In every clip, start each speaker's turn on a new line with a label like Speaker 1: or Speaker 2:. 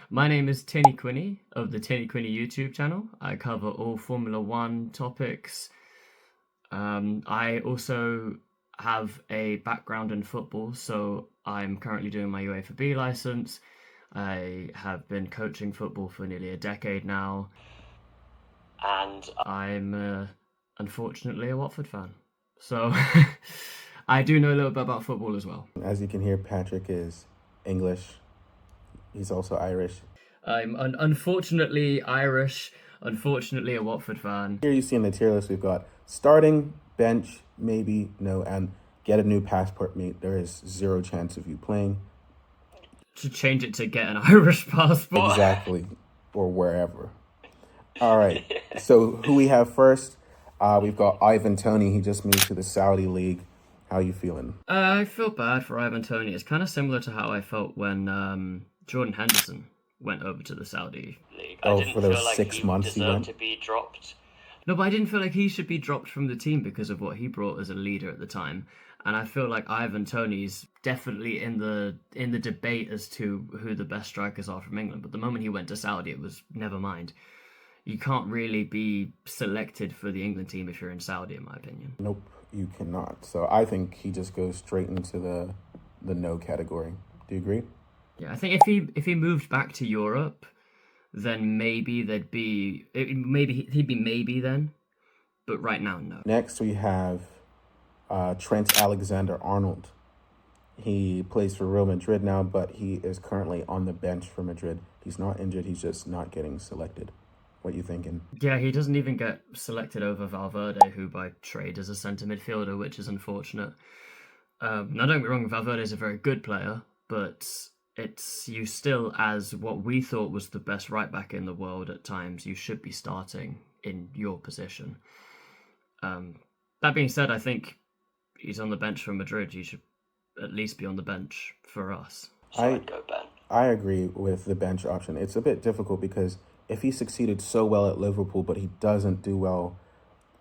Speaker 1: My name is TinnyQuinny of the TinnyQuinny YouTube channel. I cover all Formula One topics. I also have a background in football, so I'm currently doing my UEFA B license. I have been coaching football for nearly a decade now, and I'm unfortunately a Watford fan. So I do know a little bit about football as well.
Speaker 2: As you can hear, Patrick is English. He's also Irish.
Speaker 1: I'm unfortunately Irish, unfortunately a Watford fan.
Speaker 2: Here you see in the tier list, we've got starting, bench, maybe, no, and get a new passport, mate. There is zero chance of you playing.
Speaker 1: Should change it to get an Irish passport.
Speaker 2: Exactly. Or wherever. All right. So who we have first? We've got Ivan Toney. He just moved to the Saudi League. How are you feeling?
Speaker 1: I feel bad for Ivan Toney. It's kind of similar to how I felt when Jordan Henderson went over to the Saudi League.
Speaker 2: Oh, for those 6 months he went?
Speaker 1: To be dropped. No, but I didn't feel like he should be dropped from the team because of what he brought as a leader at the time. And I feel like Ivan Toney's definitely in the debate as to who the best strikers are from England. But the moment he went to Saudi, it was never mind. You can't really be selected for the England team if you're in Saudi, in my opinion.
Speaker 2: Nope, you cannot. So I think he just goes straight into the no category. Do you agree?
Speaker 1: Yeah, I think if he moved back to Europe, then maybe he'd be maybe then, but right now no.
Speaker 2: Next we have Trent Alexander-Arnold. He plays for Real Madrid now, but he is currently on the bench for Madrid. He's not injured, he's just not getting selected. What are you thinking?
Speaker 1: Yeah, he doesn't even get selected over Valverde, who by trade is a centre midfielder, which is unfortunate. Now don't get me wrong, Valverde is a very good player, but it's you still, as what we thought was the best right back in the world at times, you should be starting in your position. That being said, I think he's on the bench for Madrid. You should at least be on the bench for us. So I'd go Ben.
Speaker 2: I agree with the bench option. It's a bit difficult because if he succeeded so well at Liverpool, but he doesn't do well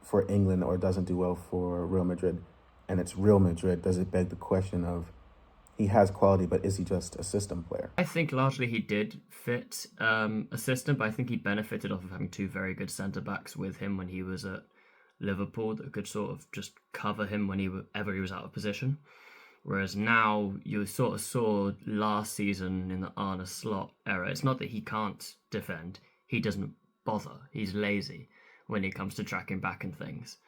Speaker 2: for England or doesn't do well for Real Madrid, and it's Real Madrid, does it beg the question of he has quality, but is he just a system player?
Speaker 1: I think largely he did fit a system, but I think he benefited off of having two very good centre-backs with him when he was at Liverpool that could sort of just cover him whenever he was out of position. Whereas now you sort of saw last season in the Arne Slot era, it's not that he can't defend, he doesn't bother. He's lazy when it comes to tracking back and things.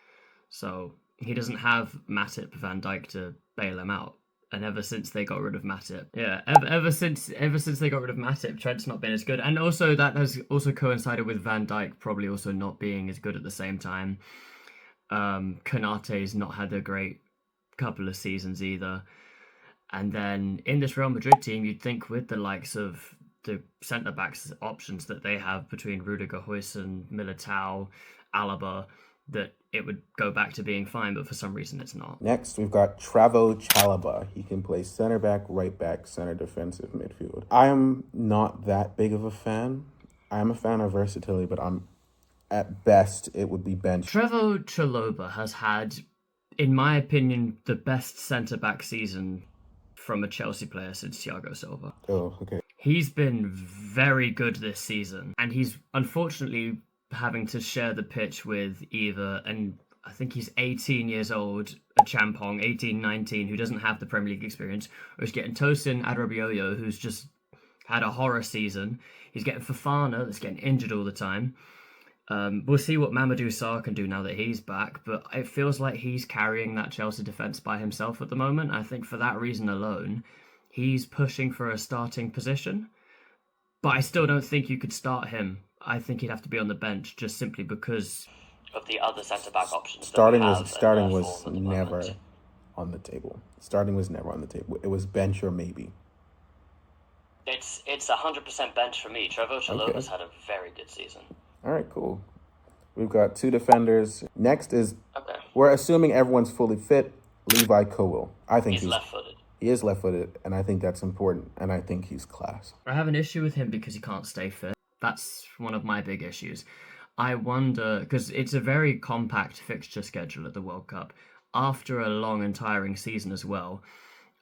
Speaker 1: So he doesn't have Matip, Van Dijk to bail him out. And ever since they got rid of Matip, ever since they got rid of Matip, Trent's not been as good. And also that has also coincided with Van Dijk probably also not being as good at the same time. Konate's not had a great couple of seasons either. And then in this Real Madrid team, you'd think with the likes of the centre-backs options that they have between Rudiger, Huijsen, Militao, Alaba, that it would go back to being fine, but for some reason it's not.
Speaker 2: Next, we've got Travo Chalobah. He can play center back, right back, center defensive midfield. I am not that big of a fan. I am a fan of versatility, but at best, it would be bench.
Speaker 1: Travo Chalobah has had, in my opinion, the best centre-back season from a Chelsea player since Thiago Silva.
Speaker 2: Oh, okay.
Speaker 1: He's been very good this season, and he's unfortunately having to share the pitch with Eva, and I think he's 18 years old, a Champong, 18, 19, who doesn't have the Premier League experience, or he's getting Tosin Adarabioyo, who's just had a horror season. He's getting Fofana, that's getting injured all the time. We'll see what Mamadou Sarr can do now that he's back, but it feels like he's carrying that Chelsea defence by himself at the moment. I think for that reason alone, he's pushing for a starting position, but I still don't think you could start him. I think he'd have to be on the bench just simply because of the other centre-back options.
Speaker 2: Starting was never on the table. Starting was never on the table. It was bench or maybe.
Speaker 1: It's 100% bench for me. Trevor Chalobah's had a very good season.
Speaker 2: All right, cool. We've got two defenders. Next is, we're assuming everyone's fully fit, Levi Colwill. I think he's
Speaker 1: left-footed.
Speaker 2: He is left-footed, and I think that's important, and I think he's class.
Speaker 1: I have an issue with him because he can't stay fit. That's one of my big issues. I wonder, because it's a very compact fixture schedule at the World Cup, after a long and tiring season as well,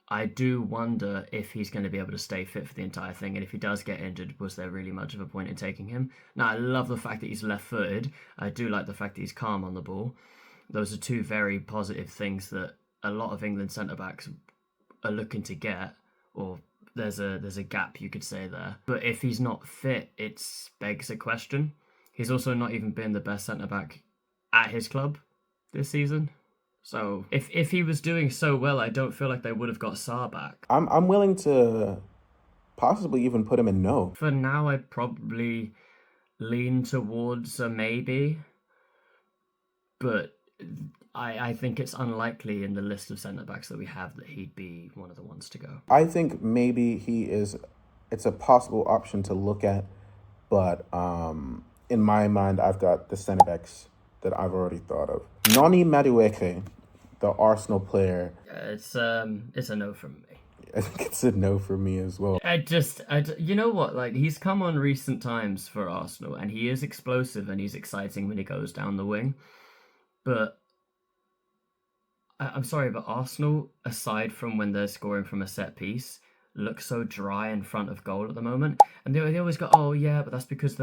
Speaker 1: I do wonder if he's going to be able to stay fit for the entire thing, and if he does get injured, was there really much of a point in taking him? Now, I love the fact that he's left-footed. I do like the fact that he's calm on the ball. Those are two very positive things that a lot of England centre-backs are looking to get, or there's a gap, you could say, there. But if he's not fit, it begs a question. He's also not even been the best centre-back at his club this season. So if he was doing so well, I don't feel like they would have got Sarr back.
Speaker 2: I'm willing to possibly even put him in no.
Speaker 1: For now, I'd probably lean towards a maybe, but I think it's unlikely in the list of centre-backs that we have that he'd be one of the ones to go.
Speaker 2: I think maybe it's a possible option to look at, but in my mind, I've got the centre-backs that I've already thought of. Noni Madueke, the Arsenal player.
Speaker 1: It's a no from me.
Speaker 2: I think it's a no for me as well.
Speaker 1: You know what? Like, he's come on recent times for Arsenal, and he is explosive and he's exciting when he goes down the wing. But I'm sorry, but Arsenal, aside from when they're scoring from a set piece, look so dry in front of goal at the moment. And they always go, oh yeah, but that's because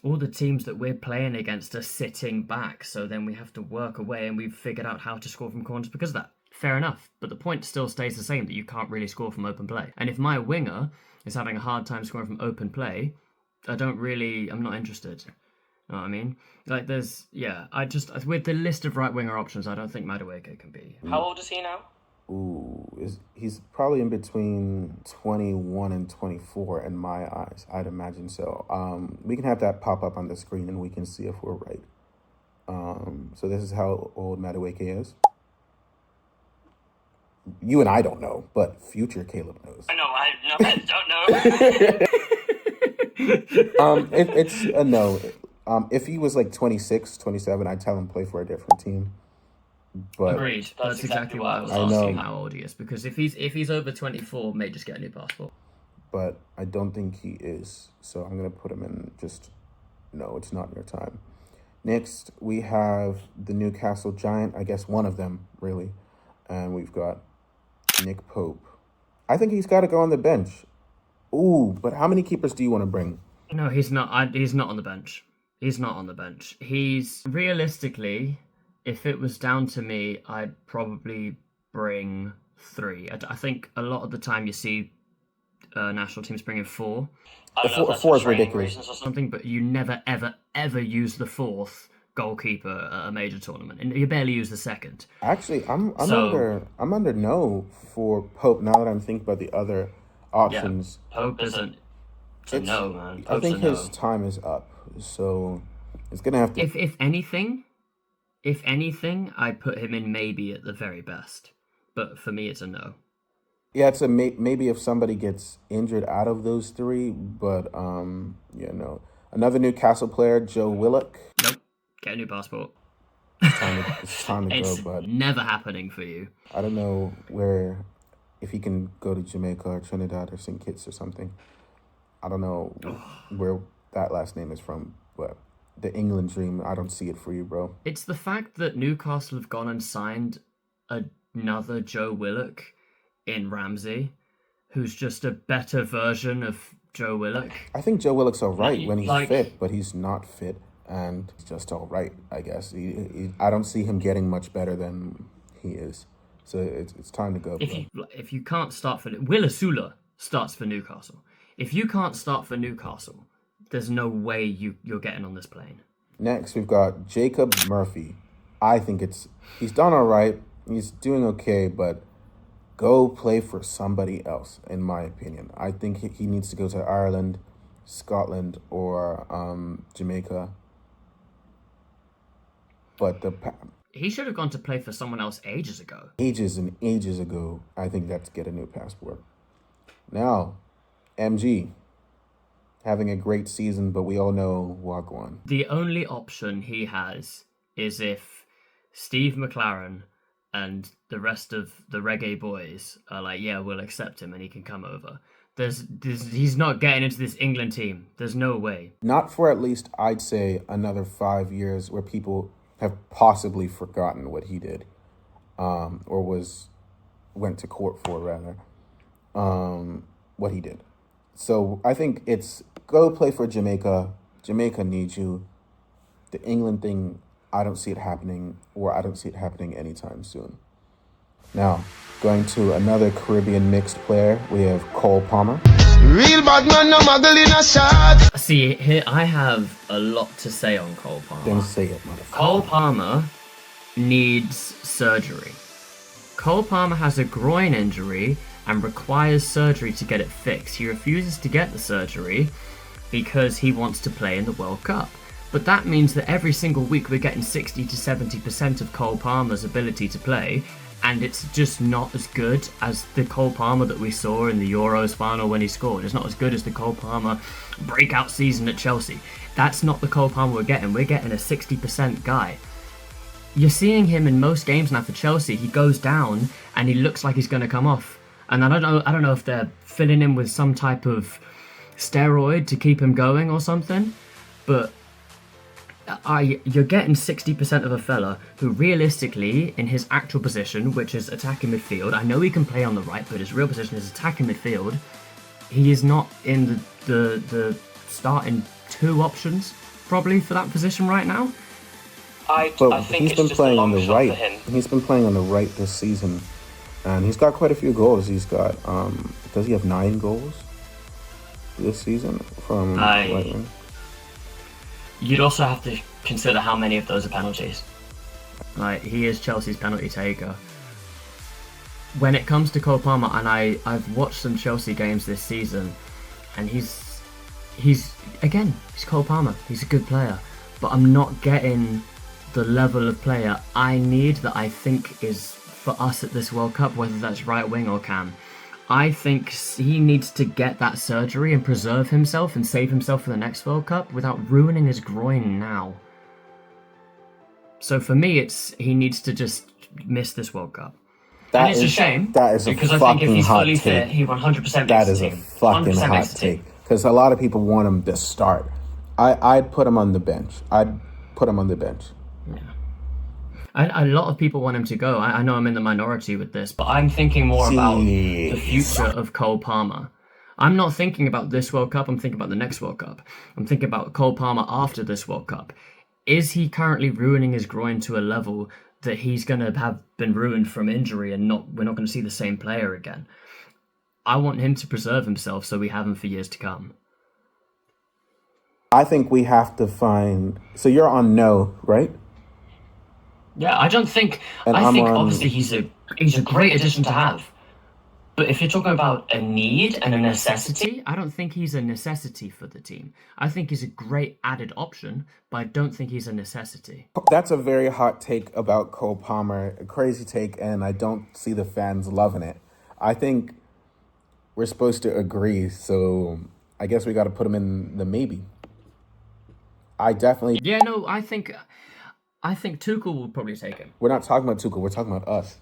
Speaker 1: all the teams that we're playing against are sitting back, so then we have to work away, and we've figured out how to score from corners because of that. Fair enough, but the point still stays the same, that you can't really score from open play. And if my winger is having a hard time scoring from open play, I'm not interested. You know what I mean? Like, with the list of right winger options, I don't think Madueke can be.
Speaker 3: How old is he now?
Speaker 2: He's probably in between 21 and 24 in my eyes. I'd imagine so. We can have that pop up on the screen and we can see if we're right. So this is how old Madueke is. You and I don't know, but future Caleb knows.
Speaker 3: I don't know.
Speaker 2: It's a no. If he was like 26, 27, I'd tell him play for a different team. But
Speaker 1: agreed. That's exactly why I was asking how old he is, because if he's over 24, may just get a new passport.
Speaker 2: But I don't think he is, so I'm gonna put him in just no. It's not your time. Next, we have the Newcastle Giant. I guess one of them really, and we've got Nick Pope. I think he's got to go on the bench. Ooh, but how many keepers do you want to bring?
Speaker 1: No, he's not. He's not on the bench. He's not on the bench. He's realistically, if it was down to me, I'd probably bring 3. I think a lot of the time you see national teams bringing 4.
Speaker 2: Four is ridiculous.
Speaker 1: Something, but you never, ever, ever use the 4th goalkeeper at a major tournament, and you barely use the 2nd.
Speaker 2: Actually, I'm under no for Pope now that I'm thinking about the other options.
Speaker 1: Yeah, Pope isn't. It's a no, man.
Speaker 2: I think his time is up, so it's gonna have to.
Speaker 1: If anything, I put him in maybe at the very best, but for me, it's a no.
Speaker 2: Yeah, it's a maybe if somebody gets injured out of those 3, but no. Another Newcastle player, Joe Willock.
Speaker 1: Nope, get a new passport.
Speaker 2: It's time to
Speaker 1: it's
Speaker 2: go, but
Speaker 1: never happening for you.
Speaker 2: I don't know if he can go to Jamaica or Trinidad or St. Kitts or something. I don't know where that last name is from, but the England dream, I don't see it for you, bro.
Speaker 1: It's the fact that Newcastle have gone and signed another Joe Willock in Ramsey, who's just a better version of Joe Willock.
Speaker 2: I think Joe Willock's all right when he's fit, but he's not fit, and he's just all right, I guess. I don't see him getting much better than he is. So it's time to go.
Speaker 1: If you can't start for Will Asula starts for Newcastle. If you can't start for Newcastle, there's no way you're getting on this plane.
Speaker 2: Next, we've got Jacob Murphy. I think he's done all right. He's doing okay, but go play for somebody else, in my opinion. I think he needs to go to Ireland, Scotland, or Jamaica. But
Speaker 1: he should have gone to play for someone else ages ago.
Speaker 2: Ages and ages ago. I think that's get a new passport. Now, MG, having a great season, but we all know Wagwan.
Speaker 1: The only option he has is if Steve McLaren and the rest of the reggae boys are like, yeah, we'll accept him and he can come over. He's not getting into this England team. There's no way.
Speaker 2: Not for at least, I'd say, another 5 years where people have possibly forgotten what he did, or was went to court for, rather, what he did. So I think it's go play for Jamaica. Jamaica needs you. The England thing, I don't see it happening, or I don't see it happening anytime soon. Now, going to another Caribbean mixed player, we have Cole Palmer.
Speaker 4: Real bad man, no muggle in a shot.
Speaker 1: See, here I have a lot to say on Cole Palmer.
Speaker 2: Then say it, motherfucker.
Speaker 1: Cole Palmer needs surgery. Cole Palmer has a groin injury and requires surgery to get it fixed. He refuses to get the surgery because he wants to play in the World Cup. But that means that every single week we're getting 60 to 70% of Cole Palmer's ability to play, and it's just not as good as the Cole Palmer that we saw in the Euros final when he scored. It's not as good as the Cole Palmer breakout season at Chelsea. That's not the Cole Palmer we're getting. We're getting a 60% guy. You're seeing him in most games now for Chelsea. He goes down and he looks like he's going to come off. And I don't know if they're filling him with some type of steroid to keep him going or something, but you're getting 60% of a fella who realistically, in his actual position, which is attacking midfield, I know he can play on the right, but his real position is attacking midfield. He is not in the starting two options probably for that position right now.
Speaker 3: I think
Speaker 2: he's
Speaker 3: it's
Speaker 2: been
Speaker 3: just
Speaker 2: playing
Speaker 3: a
Speaker 2: on
Speaker 3: long
Speaker 2: the
Speaker 3: shot
Speaker 2: right.
Speaker 3: for him.
Speaker 2: He's been playing on the right this season, and he's got quite a few goals. He's got does he have 9 goals this season from right wing?
Speaker 1: You'd also have to consider how many of those are penalties. Like, he is Chelsea's penalty taker. When it comes to Cole Palmer, and I've watched some Chelsea games this season, and he's Cole Palmer. He's a good player, but I'm not getting the level of player I need that I think is for us at this World Cup, whether that's right wing or cam. I think he needs to get that surgery and preserve himself and save himself for the next World Cup without ruining his groin now. So for me, he needs to just miss this World Cup. And it's a shame.
Speaker 2: That is a
Speaker 1: because I
Speaker 2: fucking
Speaker 1: think if he's
Speaker 2: hot
Speaker 1: fully
Speaker 2: take.
Speaker 1: fit, he 100% makes
Speaker 2: That
Speaker 1: the
Speaker 2: is
Speaker 1: team.
Speaker 2: a fucking
Speaker 1: 100%
Speaker 2: hot
Speaker 1: makes the team.
Speaker 2: take. Because a lot of people want him to start. I'd put him on the bench.
Speaker 1: Yeah. A lot of people want him to go. I know I'm in the minority with this, but I'm thinking more about the future of Cole Palmer. I'm not thinking about this World Cup, I'm thinking about the next World Cup. I'm thinking about Cole Palmer after this World Cup. Is he currently ruining his groin to a level that he's going to have been ruined from injury and we're not going to see the same player again? I want him to preserve himself so we have him for years to come.
Speaker 2: I think we have to find... So you're on no, right?
Speaker 1: Yeah, I think obviously he's a great addition to have. But if you're talking about a need and a necessity, I don't think he's a necessity for the team. I think he's a great added option, but I don't think he's a necessity.
Speaker 2: That's a very hot take about Cole Palmer. A crazy take, and I don't see the fans loving it. I think we're supposed to agree, so I guess we got to put him in the maybe. I definitely...
Speaker 1: Yeah, no, I think Tuchel will probably take him.
Speaker 2: We're not talking about Tuchel, we're talking about us.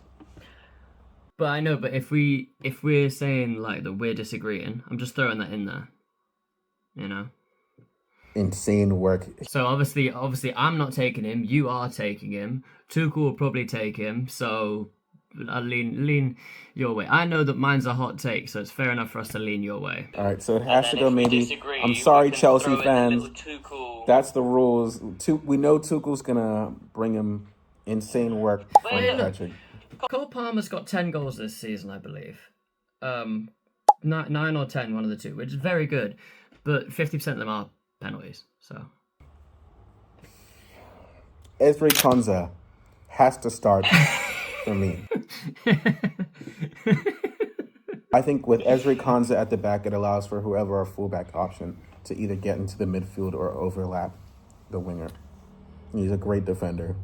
Speaker 1: But I know, but if we're saying like that we're disagreeing, I'm just throwing that in there. You know?
Speaker 2: Insane work.
Speaker 1: So obviously I'm not taking him, you are taking him. Tuchel will probably take him, so I'll lean your way. I know that mine's a hot take, so it's fair enough for us to lean your way.
Speaker 2: All right, so it has to go maybe. I'm sorry, Chelsea fans. That's the rules. We know Tuchel's gonna bring him insane work on Patrick.
Speaker 1: Cole Palmer's got 10 goals this season, I believe. 9 or 10, one of the two, which is very good. But 50% of them are penalties, so.
Speaker 2: Ezri Konsa has to start for me. I think with Ezri Konsa at the back, it allows for whoever our fullback option to either get into the midfield or overlap the winger. He's a great defender.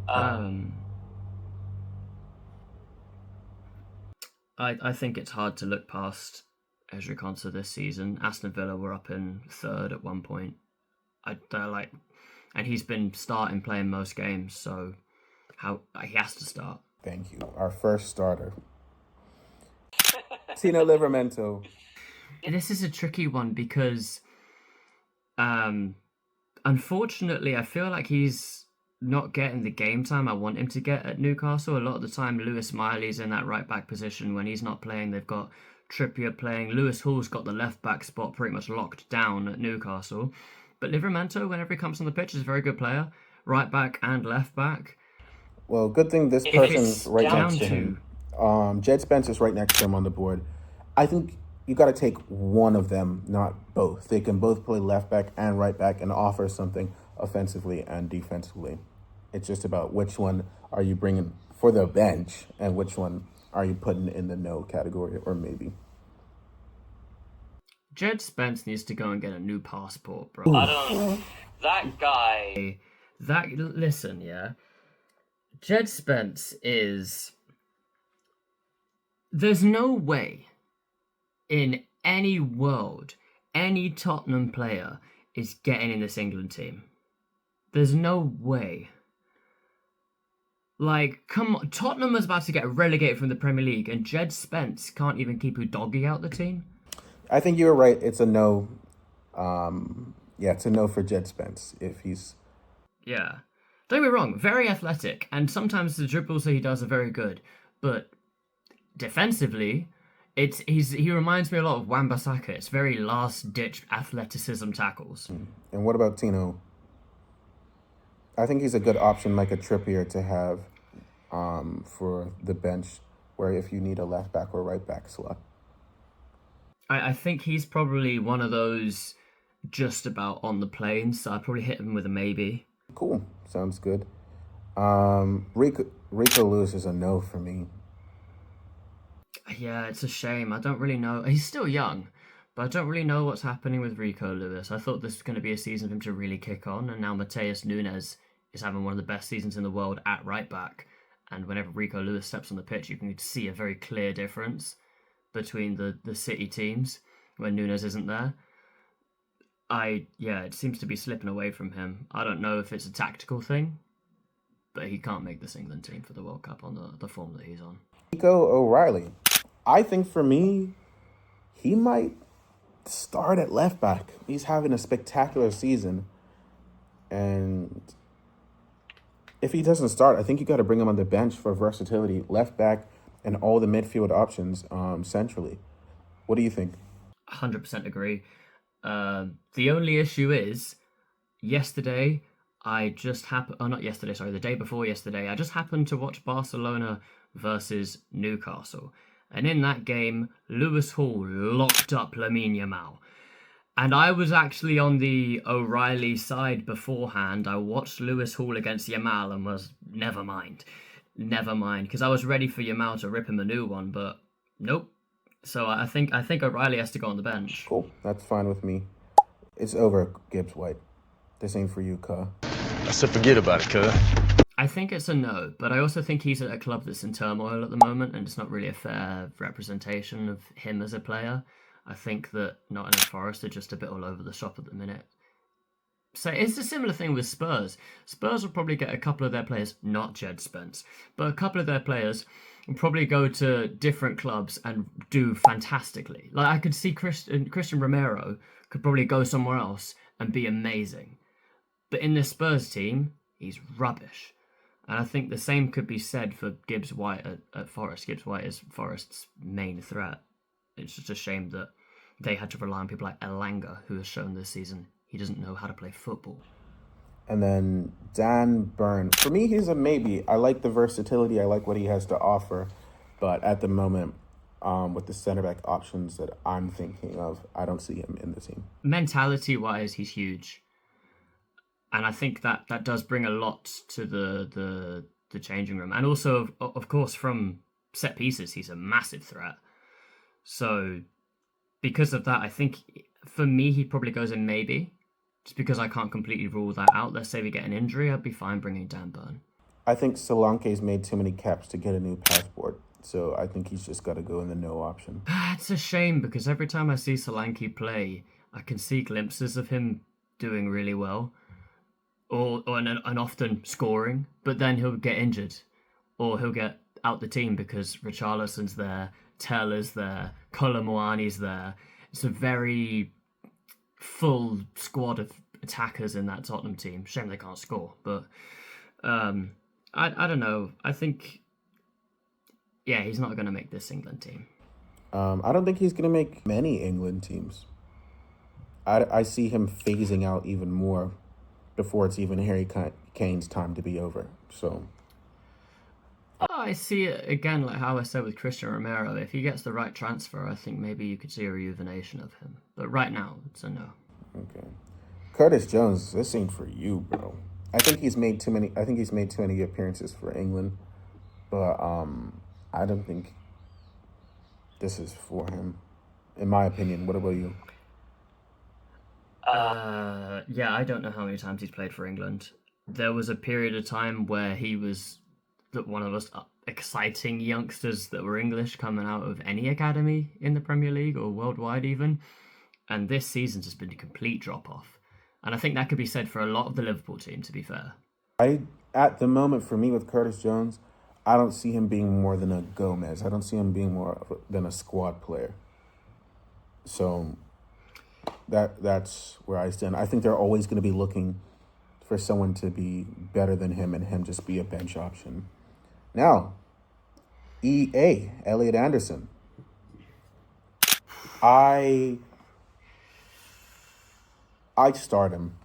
Speaker 1: I think it's hard to look past Ezri Konsa this season. Aston Villa were up in third at one point. And he's been playing most games, so he has to start.
Speaker 2: Thank you. Our first starter. Tino Livramento.
Speaker 1: This is a tricky one because, unfortunately, I feel like he's not getting the game time I want him to get at Newcastle. A lot of the time, Lewis Miley's in that right back position. When he's not playing, they've got Trippier playing. Lewis Hall's got the left back spot pretty much locked down at Newcastle. But Livramento, whenever he comes on the pitch, is a very good player, right back and left back.
Speaker 2: Well, good thing this
Speaker 3: If
Speaker 2: person's
Speaker 3: it's
Speaker 2: right
Speaker 3: down
Speaker 2: next to
Speaker 1: to-
Speaker 2: him. Jed Spence's right next to him on the board. I think you got to take one of them, not both. They can both play left back and right back and offer something offensively and defensively. It's just about which one are you bringing for the bench and which one are you putting in the no category or maybe.
Speaker 1: Jed Spence needs to go and get a new passport, bro.
Speaker 3: That guy.
Speaker 1: Listen, yeah. Jed Spence is. There's no way in any world any Tottenham player is getting in this England team. There's no way. Like, come on. Tottenham is about to get relegated from the Premier League, and Jed Spence can't even keep Udogie out the team.
Speaker 2: I think you were right. It's a no. It's a no for Jed Spence if he's.
Speaker 1: Yeah. Don't get me wrong, very athletic, and sometimes the dribbles that he does are very good, but defensively, he reminds me a lot of Wan-Bissaka. It's very last-ditch athleticism tackles.
Speaker 2: And what about Tino? I think he's a good option, like a Trippier, to have for the bench, where if you need a left back or right back slot.
Speaker 1: I think he's probably one of those just about on the plane, so I'd probably hit him with a maybe.
Speaker 2: Cool, sounds good. Rico Lewis is a no for me.
Speaker 1: Yeah, it's a shame. I don't really know. He's still young, but I don't really know what's happening with Rico Lewis. I thought this was going to be a season for him to really kick on, and now Mateus Nunes is having one of the best seasons in the world at right back. And whenever Rico Lewis steps on the pitch, you can see a very clear difference between the City teams when Nunes isn't there. It seems to be slipping away from him. I don't know if it's a tactical thing, but he can't make this England team for the World Cup on the form that he's on.
Speaker 2: Nico O'Reilly. I think for me, he might start at left back. He's having a spectacular season. And if he doesn't start, I think you got to bring him on the bench for versatility, left back, and all the midfield options centrally. What do you think?
Speaker 1: 100% agree. The only issue is, yesterday, the day before yesterday, I just happened to watch Barcelona versus Newcastle. And in that game, Lewis Hall locked up Lamine Yamal. And I was actually on the O'Reilly side beforehand. I watched Lewis Hall against Yamal and was, never mind, because I was ready for Yamal to rip him a new one, but nope. So I think O'Reilly has to go on the bench.
Speaker 2: Cool, that's fine with me. It's over, Gibbs White. This ain't for you, cuh.
Speaker 5: I said forget about it, cuz.
Speaker 1: I think it's a no, but I also think he's at a club that's in turmoil at the moment, and it's not really a fair representation of him as a player. I think that Nottingham Forest are just a bit all over the shop at the minute. So it's a similar thing with Spurs. Spurs will probably get a couple of their players, not Jed Spence, but a couple of their players will probably go to different clubs and do fantastically. Like, I could see Christian Romero could probably go somewhere else and be amazing. But in this Spurs team, he's rubbish. And I think the same could be said for Gibbs White at Forest. Gibbs White is Forest's main threat. It's just a shame that they had to rely on people like Elanga, who has shown this season he doesn't know how to play football.
Speaker 2: And then Dan Burn. For me, he's a maybe. I like the versatility. I like what he has to offer. But at the moment, with the center back options that I'm thinking of, I don't see him in the team.
Speaker 1: Mentality-wise, he's huge. And I think that does bring a lot to the changing room. And also, of course, from set pieces, he's a massive threat. So because of that, I think for me, he probably goes in maybe. Just because I can't completely rule that out. Let's say we get an injury, I'd be fine bringing Dan Burn.
Speaker 2: I think Solanke's made too many caps to get a new passport. So I think he's just got to go in the no option.
Speaker 1: It's a shame because every time I see Solanke play, I can see glimpses of him doing really well. And often scoring, but then he'll get injured. Or he'll get out the team because Richarlison's there, Tell is there, Kolomuani's there. It's a very full squad of attackers in that Tottenham team. Shame they can't score, but I don't know. I think, yeah, he's not going to make this England team.
Speaker 2: I don't think he's going to make many England teams. I see him phasing out even more before it's even Harry Kane's time to be over. So
Speaker 1: I see it again, like how I said with Christian Romero. If he gets the right transfer, I think maybe you could see a rejuvenation of him. But right now, it's a no.
Speaker 2: okay, Curtis Jones, this ain't for you, bro. I think he's made too many. I think he's made too many appearances for England, but I don't think this is for him, in my opinion. What about you?
Speaker 1: Yeah, I don't know how many times he's played for England. There was a period of time where he was one of those exciting youngsters that were English coming out of any academy in the Premier League or worldwide even. And this season's just been a complete drop off. And I think that could be said for a lot of the Liverpool team, to be fair.
Speaker 2: At the moment, for me with Curtis Jones, I don't see him being more than a Gomez. I don't see him being than a squad player. So that's where I stand. I think they're always going to be looking for someone to be better than him and him just be a bench option. Now, EA, Elliot Anderson. I start him.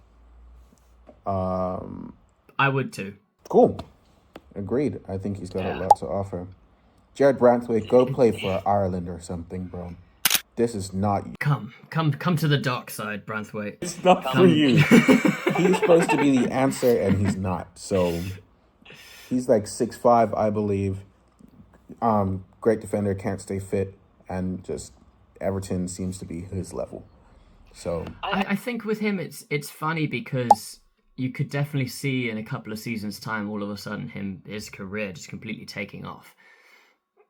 Speaker 1: I would too.
Speaker 2: Cool. Agreed. I think he's got a lot to offer. Jared Branthwaite, go play for Ireland or something, bro. This is not you.
Speaker 1: Come to the dark side, Branthwaite.
Speaker 2: It's not for you. He's supposed to be the answer, and he's not. So he's like 6'5", I believe. Great defender, can't stay fit, and just Everton seems to be his level. So
Speaker 1: I think with him, it's funny because you could definitely see in a couple of seasons' time, all of a sudden, his career just completely taking off.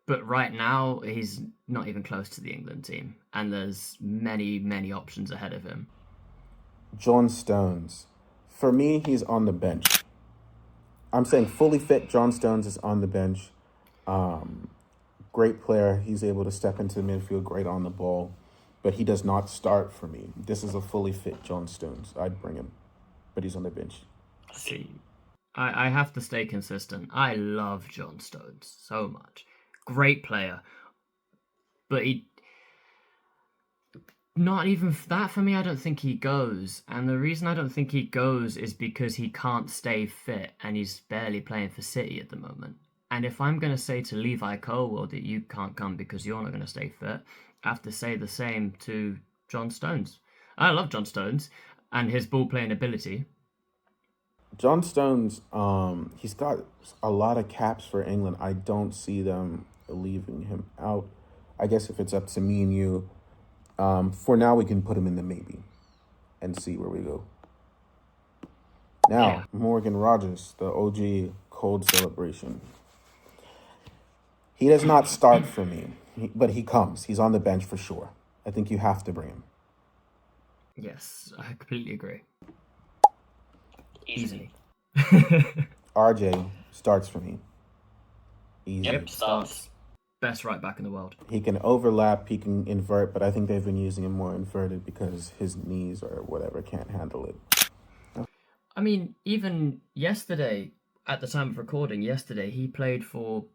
Speaker 1: But right now, he's not even close to the England team, and there's many, many options ahead of him.
Speaker 2: John Stones. For me, he's on the bench. I'm saying fully fit, John Stones is on the bench. Great player. He's able to step into the midfield, great on the ball. But he does not start for me. This is a fully fit John Stones. I'd bring him, but he's on the bench.
Speaker 1: See, I have to stay consistent. I love John Stones so much. Great player. But not even that for me, I don't think he goes. And the reason I don't think he goes is because he can't stay fit and he's barely playing for City at the moment. And if I'm going to say to Levi Colwill that you can't come because you're not going to stay fit, I have to say the same to John Stones. I love John Stones and his ball playing ability.
Speaker 2: John Stones, he's got a lot of caps for England. I don't see them leaving him out. I guess if it's up to me and you, for now we can put him in the maybe and see where we go. Now, yeah. Morgan Rogers, the OG cold celebration. He does not start for me, but he comes. He's on the bench for sure. I think you have to bring him.
Speaker 1: Yes, I completely agree. Easily.
Speaker 2: RJ starts for me. Easy.
Speaker 1: Yep, starts. Best right back in the world.
Speaker 2: He can overlap, he can invert, but I think they've been using him more inverted because his knees or whatever can't handle it.
Speaker 1: I mean, even yesterday, at the time of recording, he played for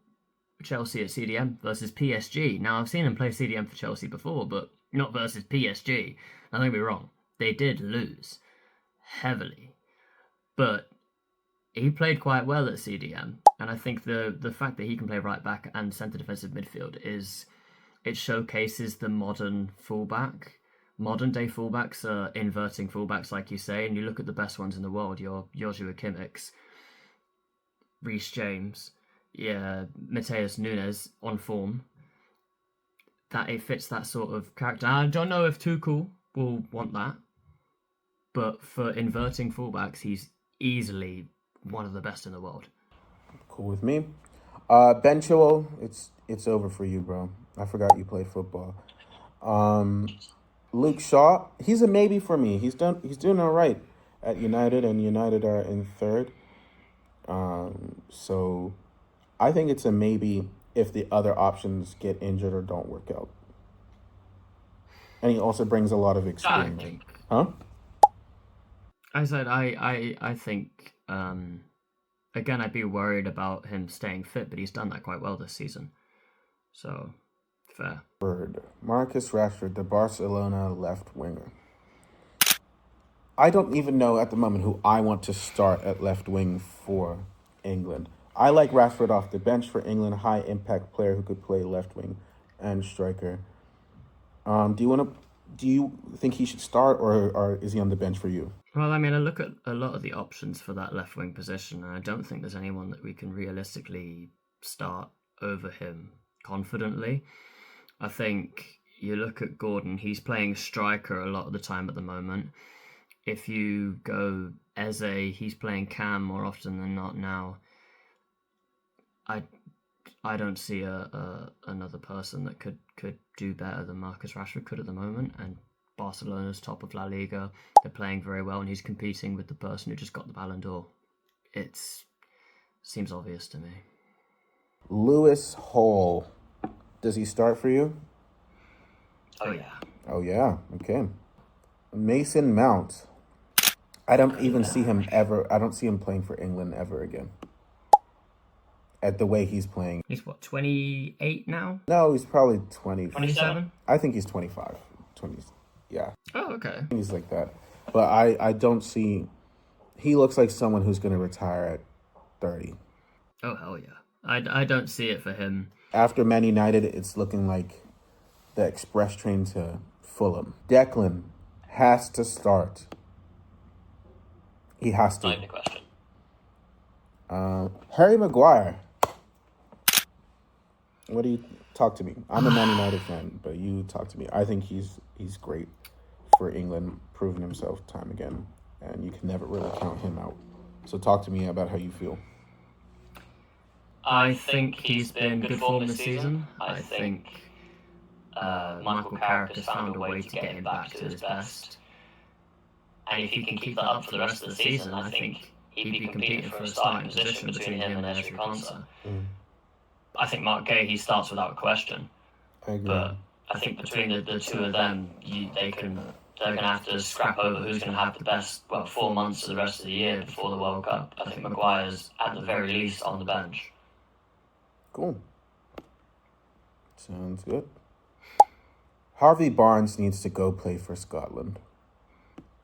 Speaker 1: Chelsea at CDM versus PSG. Now, I've seen him play CDM for Chelsea before, but not versus PSG. Now, don't get me wrong, they did lose heavily. But he played quite well at CDM, and I think the fact that he can play right back and centre defensive midfield it showcases the modern fullback. Modern day fullbacks are inverting fullbacks, like you say, and you look at the best ones in the world, your Joshua Kimmichs, Reece James, Mateus Nunes on form. That it fits that sort of character. I don't know if Tuchel will want that, but for inverting fullbacks, he's easily one of the best in the world.
Speaker 2: Cool with me. Ben Chilwell, it's over for you, bro. I forgot you play football. Luke Shaw, he's a maybe for me. He's doing all right at United, and United are in third. So I think it's a maybe if the other options get injured or don't work out. And he also brings a lot of experience. I
Speaker 1: again, I'd be worried about him staying fit, but he's done that quite well this season. So, fair.
Speaker 2: Bird. Marcus Rashford, the Barcelona left winger. I don't even know at the moment who I want to start at left wing for England. I like Rashford off the bench for England, a high impact player who could play left wing and striker. Do you think he should start, or is he on the bench for you?
Speaker 1: Well, I mean, I look at a lot of the options for that left wing position, and I don't think there's anyone that we can realistically start over him confidently. I think you look at Gordon, he's playing striker a lot of the time at the moment. If you go Eze, he's playing cam more often than not now. I don't see another person that could do better than Marcus Rashford could at the moment, and Barcelona's top of La Liga. They're playing very well, and he's competing with the person who just got the Ballon d'Or. It seems obvious to me.
Speaker 2: Lewis Hall. Does he start for you?
Speaker 1: Oh yeah.
Speaker 2: Oh, yeah. Okay. Mason Mount. I don't even see him ever. I don't see him playing for England ever again. At the way he's playing.
Speaker 1: He's what, 28 now?
Speaker 2: No, he's probably 20.
Speaker 1: 27?
Speaker 2: I think he's 25. 20. Yeah.
Speaker 1: Oh, okay.
Speaker 2: He's like that. But I don't see... He looks like someone who's going to retire at 30.
Speaker 1: Oh, hell yeah. I don't see it for him.
Speaker 2: After Man United, it's looking like the express train to Fulham. Declan has to start. He has to.
Speaker 3: Not even a question.
Speaker 2: Harry Maguire. What do you... Talk to me. I'm a Man United fan, but you talk to me. I think he's great for England, proving himself time again, and you can never really count him out. So talk to me about how you feel.
Speaker 1: I think he's been good form this season. I think Michael Carrick has found a way to get him back to his best. And if he can keep that up for the rest of the season, I think he'd be competing for a starting position between him and Ezri Konsa. I think Mark Gahey starts without question.
Speaker 2: I agree.
Speaker 1: But I think between the two of them, they're going to have to scrap over who's going to have the best 4 months of the rest of the year before the World Cup. I think Maguire's at the very least on the bench.
Speaker 2: Cool. Sounds good. Harvey Barnes needs to go play for Scotland.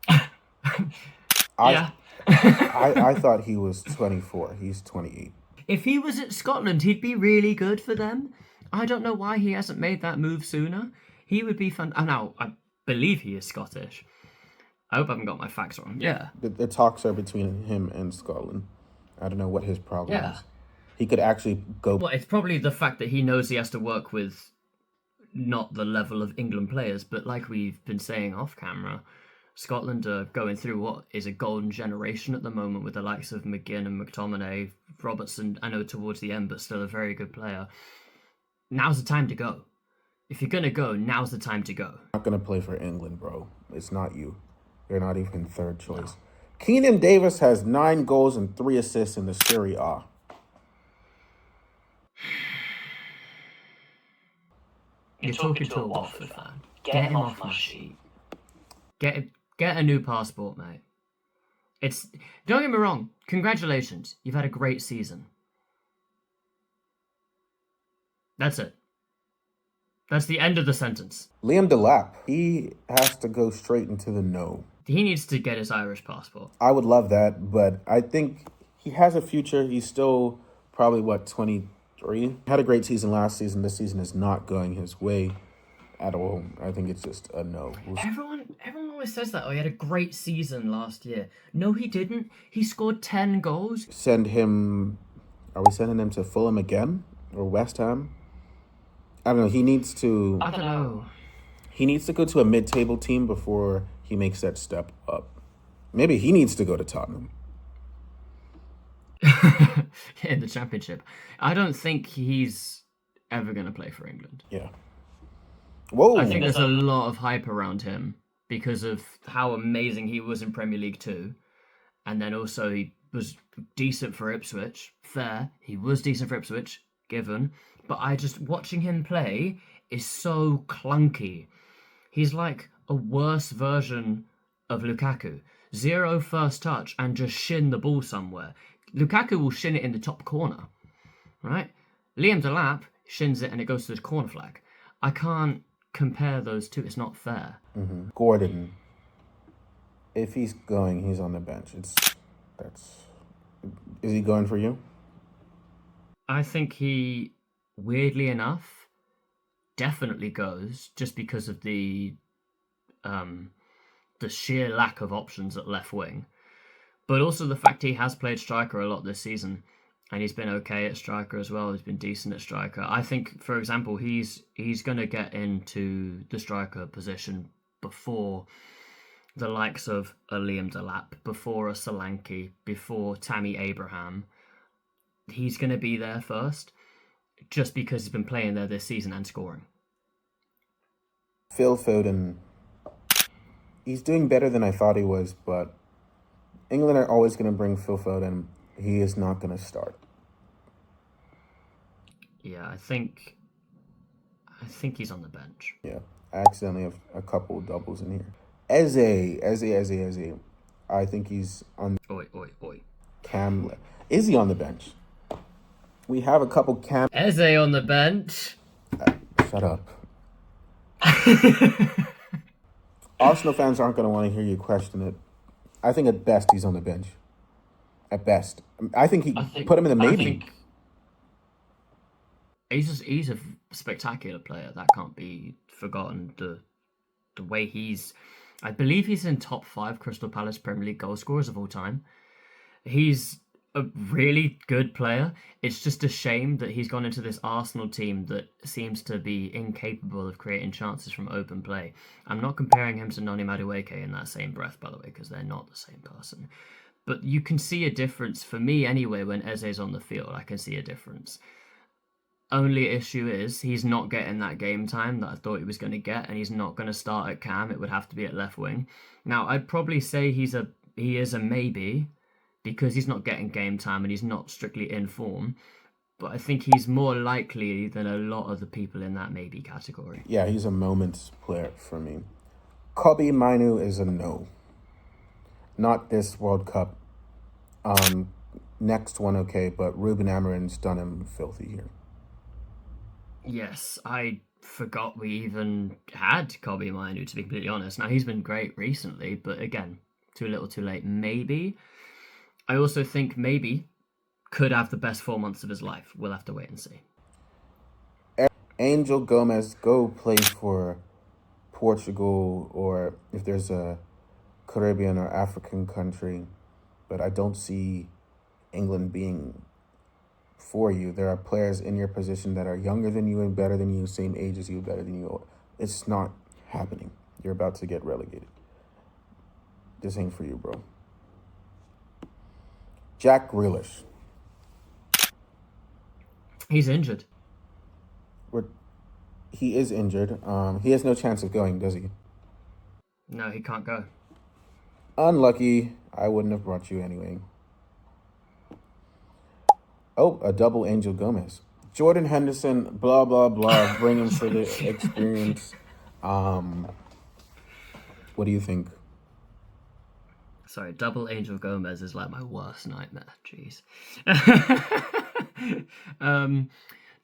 Speaker 1: Yeah.
Speaker 2: I thought he was 24. He's 28.
Speaker 1: If he was at Scotland, he'd be really good for them. I don't know why he hasn't made that move sooner. He would be fun. Oh, now, I believe he is Scottish. I hope I haven't got my facts wrong. Yeah.
Speaker 2: The talks are between him and Scotland. I don't know what his problem is. He could actually go...
Speaker 1: Well, it's probably the fact that he knows he has to work with not the level of England players, but like we've been saying off camera, Scotland are going through what is a golden generation at the moment with the likes of McGinn and McTominay. Robertson, I know towards the end, but still a very good player. Now's the time to go. If you're going to go, now's the time to go.
Speaker 2: Not going to play for England, bro. It's not you. You're not even third choice. No. Keenan Davis has 9 goals and 3 assists in the Serie A.
Speaker 1: You're talking to a Watford fan. Get him off my sheet. Get a new passport, mate. Don't get me wrong. Congratulations. You've had a great season. That's it. That's the end of the sentence.
Speaker 2: Liam Delap. He has to go straight into the no.
Speaker 1: He needs to get his Irish passport.
Speaker 2: I would love that, but I think he has a future. He's still probably, 23? Had a great season last season. This season is not going his way at all. I think it's just a no.
Speaker 1: Everyone always says that. Oh, he had a great season last year. No, he didn't. He scored 10 goals.
Speaker 2: Send him... Are we sending him to Fulham again? Or West Ham? I don't know. He needs to...
Speaker 1: I don't know.
Speaker 2: He needs to go to a mid-table team before he makes that step up. Maybe he needs to go to Tottenham.
Speaker 1: In the Championship. I don't think he's ever going to play for England.
Speaker 2: Yeah. Whoa.
Speaker 1: I think there's a lot of hype around him because of how amazing he was in Premier League 2. And then also he was decent for Ipswich. Fair. He was decent for Ipswich, given. But watching him play is so clunky. He's like a worse version of Lukaku. 0 first touch and just shin the ball somewhere. Lukaku will shin it in the top corner, right? Liam Delap shins it and it goes to the corner flag. I can't compare those two. It's not fair.
Speaker 2: Gordon, if he's going, he's on the bench. Is he going for you?
Speaker 1: I think he, weirdly enough, definitely goes just because of the sheer lack of options at left wing, but also the fact he has played striker a lot this season, and he's been okay at striker as well. He's been decent at striker. I think, for example, he's going to get into the striker position before the likes of a Liam Delap, before a Solanke, before Tammy Abraham. He's going to be there first, just because he's been playing there this season and scoring.
Speaker 2: Phil Foden, he's doing better than I thought he was, but England are always going to bring Phil Foden. He is not going to start.
Speaker 1: Yeah, I think he's on the bench.
Speaker 2: Yeah, I accidentally have a couple doubles in here. Eze. I think he's on.
Speaker 1: Oi.
Speaker 2: Cam. Is he on the bench? We have a couple Cam.
Speaker 1: Eze on the bench.
Speaker 2: Shut up. Arsenal fans aren't going to want to hear you question it. I think at best he's on the bench. At best. I think put him in the maybe.
Speaker 1: He's a spectacular player. That can't be forgotten. The way I believe he's in top 5 Crystal Palace Premier League goal scorers of all time. He's a really good player. It's just a shame that he's gone into this Arsenal team that seems to be incapable of creating chances from open play. I'm not comparing him to Noni Madueke in that same breath, by the way, because they're not the same person. But you can see a difference, for me anyway, when Eze's on the field. I can see a difference. Only issue is he's not getting that game time that I thought he was going to get, and he's not going to start at cam. It would have to be at left wing. Now, I'd probably say he is a maybe, because he's not getting game time and he's not strictly in form. But I think he's more likely than a lot of the people in that maybe category.
Speaker 2: Yeah, he's a moments player for me. Kobbie Mainoo is a no. Not this World Cup. Next one, okay, but Ruben Amorim's done him filthy here.
Speaker 1: Yes, I forgot we even had Kobbie Mainoo, to be completely honest. Now, he's been great recently, but again, too little too late, maybe. I also think maybe could have the best 4 months of his life. We'll have to wait and see.
Speaker 2: Angel Gomez, go play for Portugal, or if there's a Caribbean or African country, but I don't see England being for you. There are players in your position that are younger than you and better than you, same age as you, better than you. It's not happening. You're about to get relegated. This ain't for you, bro. Jack Grealish.
Speaker 1: He's injured.
Speaker 2: He is injured. He has no chance of going, does he?
Speaker 1: No, he can't go.
Speaker 2: Unlucky. I wouldn't have brought you anyway. Oh, a double Angel Gomez. Jordan Henderson, blah, blah, blah. Bring him for the experience. What do you think?
Speaker 1: Sorry, double Angel Gomez is like my worst nightmare. Jeez.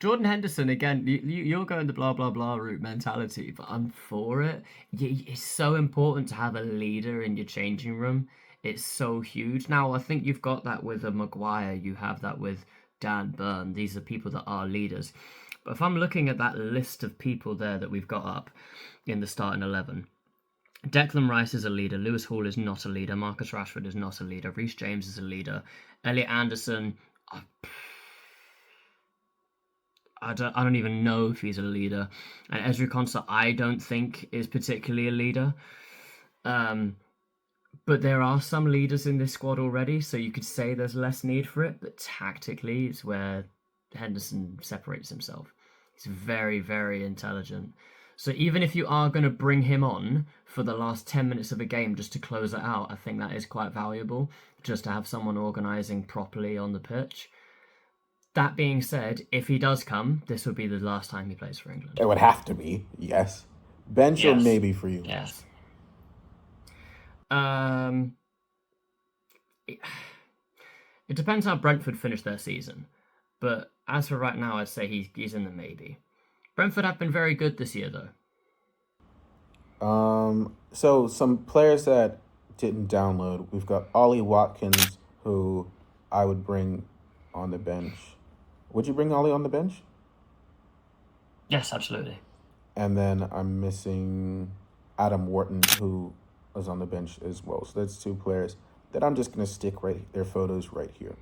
Speaker 1: Jordan Henderson, again, you're going the blah, blah, blah route mentality, but I'm for it. It's so important to have a leader in your changing room. It's so huge. Now, I think you've got that with a Maguire. You have that with Dan Burn. These are people that are leaders. But if I'm looking at that list of people there that we've got up in the starting 11, Declan Rice is a leader. Lewis Hall is not a leader. Marcus Rashford is not a leader. Reece James is a leader. Elliot Anderson, I don't even know if he's a leader. And Ezri Konsa, I don't think is particularly a leader. But there are some leaders in this squad already, so you could say there's less need for it. But tactically, it's where Henderson separates himself. He's very, very intelligent. So even if you are going to bring him on for the last 10 minutes of a game just to close it out, I think that is quite valuable, just to have someone organising properly on the pitch. That being said, if he does come, this would be the last time he plays for England.
Speaker 2: It would have to be, yes. Bench or maybe for you?
Speaker 1: Yes. It depends how Brentford finish their season. But as for right now, I'd say he's in the maybe. Brentford have been very good this year, though.
Speaker 2: So some players that didn't download. We've got Ollie Watkins, who I would bring on the bench. Would you bring Ollie on the bench?
Speaker 1: Yes, absolutely.
Speaker 2: And then I'm missing Adam Wharton, who was on the bench as well. So that's two players that I'm just gonna stick their photos right here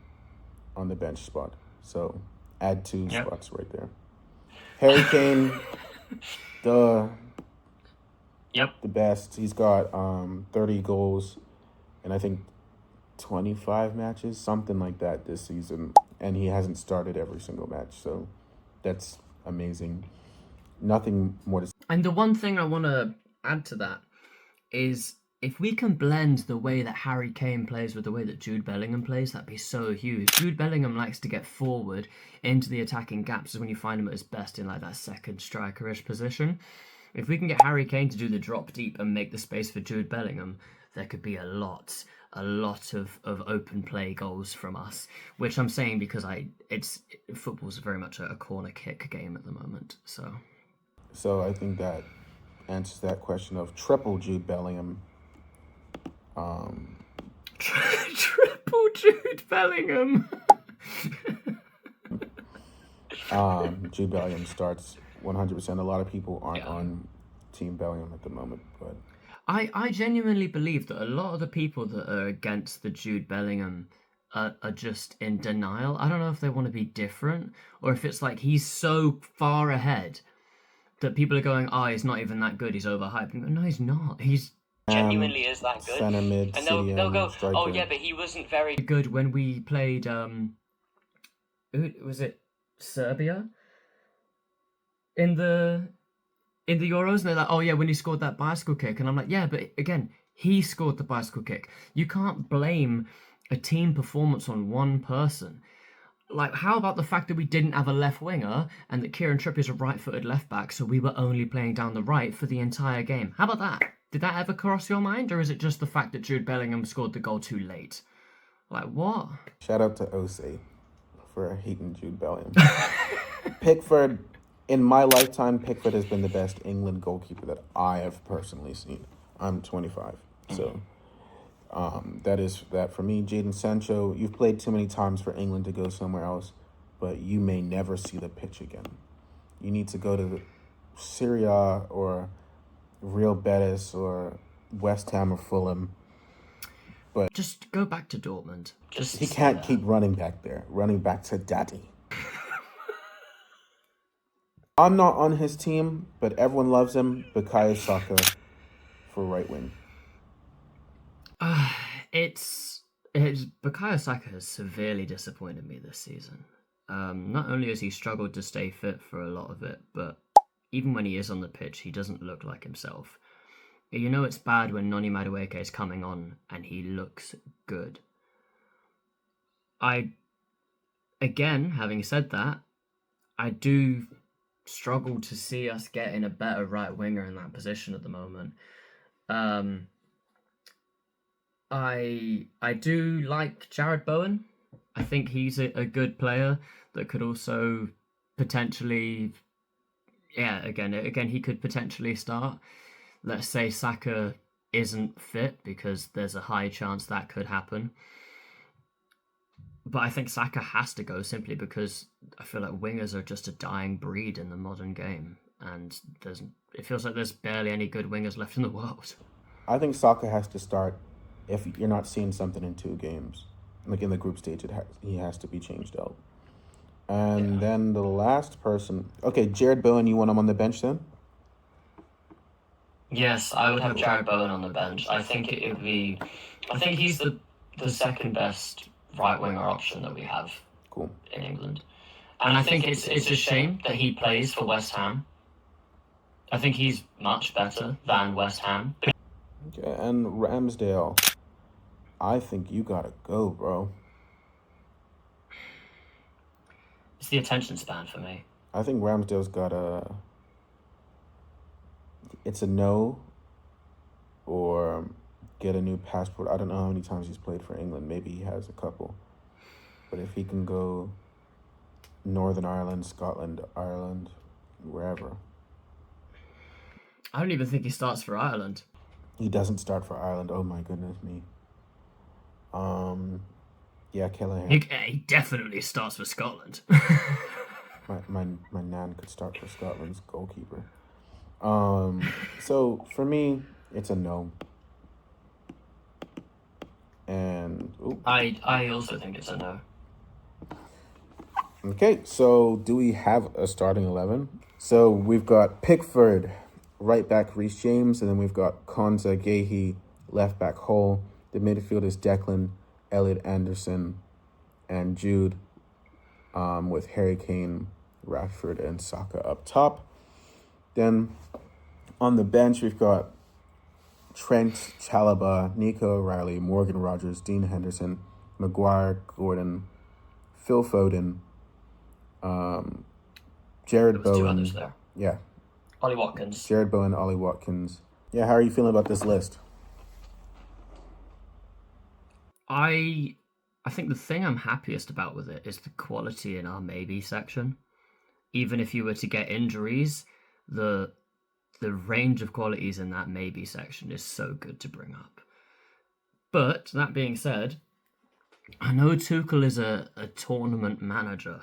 Speaker 2: on the bench spot. So add two spots right there. Harry Kane, the best. He's got 30 goals and I think 25 matches, something like that this season. And he hasn't started every single match. So that's amazing. Nothing more to say.
Speaker 1: And the one thing I want to add to that is if we can blend the way that Harry Kane plays with the way that Jude Bellingham plays, that'd be so huge. Jude Bellingham likes to get forward into the attacking gaps is when you find him at his best in like that second striker-ish position. If we can get Harry Kane to do the drop deep and make the space for Jude Bellingham, there could be a lot of open play goals from us. Which I'm saying because football's very much a corner kick game at the moment.
Speaker 2: So I think that answers that question of triple Jude Bellingham.
Speaker 1: Triple Jude Bellingham.
Speaker 2: Jude Bellingham starts 100%. A lot of people aren't on Team Bellingham at the moment, but
Speaker 1: I genuinely believe that a lot of the people that are against the Jude Bellingham are just in denial. I don't know if they want to be different or if it's like he's so far ahead that people are going, oh, he's not even that good, he's overhyped. No, he's not. He's
Speaker 3: genuinely is that good.
Speaker 2: Center mid,
Speaker 3: and they'll go,
Speaker 2: striker.
Speaker 3: oh yeah, but he wasn't very
Speaker 1: good when we played, was it Serbia? In the Euros, and they're like, oh yeah, when he scored that bicycle kick. And I'm like, yeah, but again, he scored the bicycle kick. You can't blame a team performance on one person. Like, how about the fact that we didn't have a left winger and that Kieran Trippier's a right-footed left back, so we were only playing down the right for the entire game? How about that? Did that ever cross your mind, or is it just the fact that Jude Bellingham scored the goal too late? Like, what?
Speaker 2: Shout out to Ose for hating Jude Bellingham. Pickford, in my lifetime, Pickford has been the best England goalkeeper that I have personally seen. I'm 25, so that is that for me. Jadon Sancho, you've played too many times for England to go somewhere else, but you may never see the pitch again. You need to go to Syria or Real Betis or West Ham or Fulham. But
Speaker 1: just go back to Dortmund.
Speaker 2: He can't keep running back there, running back to daddy. I'm not on his team, but everyone loves him. Bukayo Saka for right wing.
Speaker 1: It's Bukayo Saka has severely disappointed me this season. Not only has he struggled to stay fit for a lot of it, but even when he is on the pitch, he doesn't look like himself. You know it's bad when Noni Madueke is coming on and he looks good. Again, having said that, I do struggle to see us getting a better right winger in that position at the moment. I do like Jared Bowen. I think he's a good player that could also potentially, again he could potentially start. Let's say Saka isn't fit, because there's a high chance that could happen. But I think Saka has to go simply because I feel like wingers are just a dying breed in the modern game, and it feels like there's barely any good wingers left in the world.
Speaker 2: I think Saka has to start if you're not seeing something in 2 games. Like in the group stage, he has to be changed out. And then the last person... Okay, Jared Bowen, you want him on the bench then?
Speaker 3: Yes, I would have Jared Bowen on the bench. I think it would be... I think he's the second best right winger option that we have in England. And I think it's a shame that he plays for West Ham. I think he's much better than West Ham.
Speaker 2: Okay, and Ramsdale, I think you gotta go, bro.
Speaker 3: It's the attention span for me.
Speaker 2: I think Ramsdale's got it's a no, or get a new passport. I don't know how many times he's played for England. Maybe he has a couple. But if he can go Northern Ireland, Scotland, Ireland, wherever.
Speaker 1: I don't even think he starts for Ireland.
Speaker 2: He doesn't start for Ireland. Oh my goodness me. Yeah, Callahan.
Speaker 1: He definitely starts for Scotland.
Speaker 2: my nan could start for Scotland's goalkeeper. So for me, it's a no. And
Speaker 3: I also think it's a no.
Speaker 2: Okay, so do we have a starting 11? So we've got Pickford, right back Reece James, and then we've got Konza, Gahey, left back Hull. The midfield is Declan, Elliot Anderson, and Jude, with Harry Kane, Rashford, and Saka up top. Then on the bench, we've got Trent, Chalobah, Nico O'Reilly, Morgan Rogers, Dean Henderson, Maguire, Gordon, Phil Foden, Jared
Speaker 3: There was
Speaker 2: Bowen.
Speaker 3: 2 others there.
Speaker 2: Yeah.
Speaker 3: Ollie Watkins.
Speaker 2: Jared Bowen, Ollie Watkins. Yeah, how are you feeling about this list?
Speaker 1: I think the thing I'm happiest about with it is the quality in our maybe section. Even if you were to get injuries, the range of qualities in that maybe section is so good to bring up. But that being said, I know Tuchel is a tournament manager.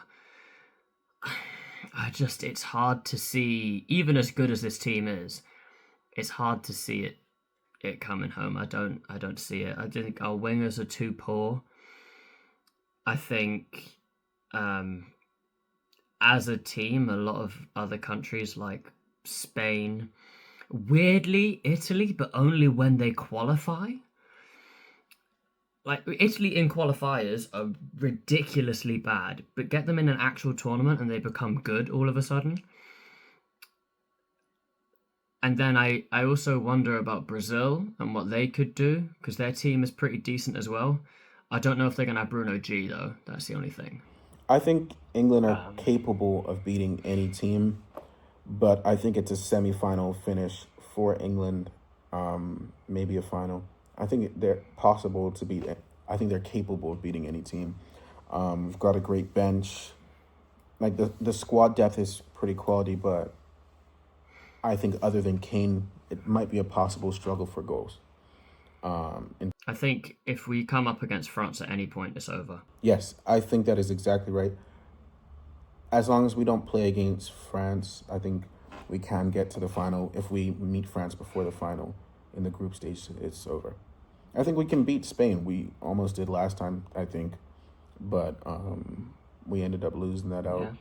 Speaker 1: It's hard to see, even as good as this team is, it's hard to see it coming home. I don't see it. I think our wingers are too poor. I think as a team, a lot of other countries like Spain, weirdly Italy, but only when they qualify. Like, Italy in qualifiers are ridiculously bad, but get them in an actual tournament and they become good all of a sudden. And then I also wonder about Brazil and what they could do, because their team is pretty decent as well. I don't know if they're going to have Bruno G, though. That's the only thing.
Speaker 2: I think England are capable of beating any team, but I think it's a semi-final finish for England, maybe a final. I think they're possible to beat. I think they're capable of beating any team. We've got a great bench. Like the squad depth is pretty quality, but I think other than Kane, it might be a possible struggle for goals.
Speaker 1: I think if we come up against France at any point, it's over.
Speaker 2: Yes, I think that is exactly right. As long as we don't play against France, I think we can get to the final. If we meet France before the final in the group stage, it's over. I think we can beat Spain. We almost did last time, I think. But we ended up losing that out.
Speaker 1: Yeah.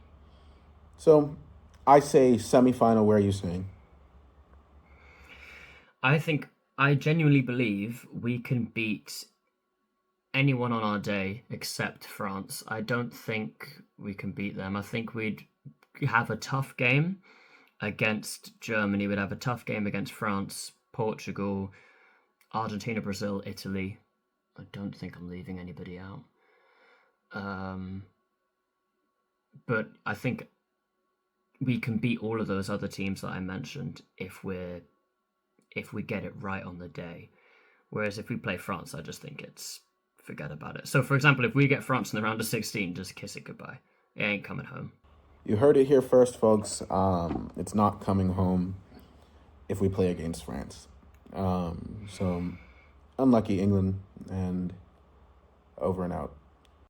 Speaker 2: So I say semifinal. Where are you saying?
Speaker 1: I genuinely believe we can beat anyone on our day except France. I don't think we can beat them. I think we'd have a tough game against Germany. We'd have a tough game against France, Portugal, Argentina, Brazil, Italy. I don't think I'm leaving anybody out. But I think we can beat all of those other teams that I mentioned if we get it right on the day. Whereas if we play France, I just think it's forget about it. So, for example, if we get France in the round of 16, just kiss it goodbye. It ain't coming home.
Speaker 2: You heard it here first, folks. It's not coming home if we play against France. So, unlucky England, and over and out.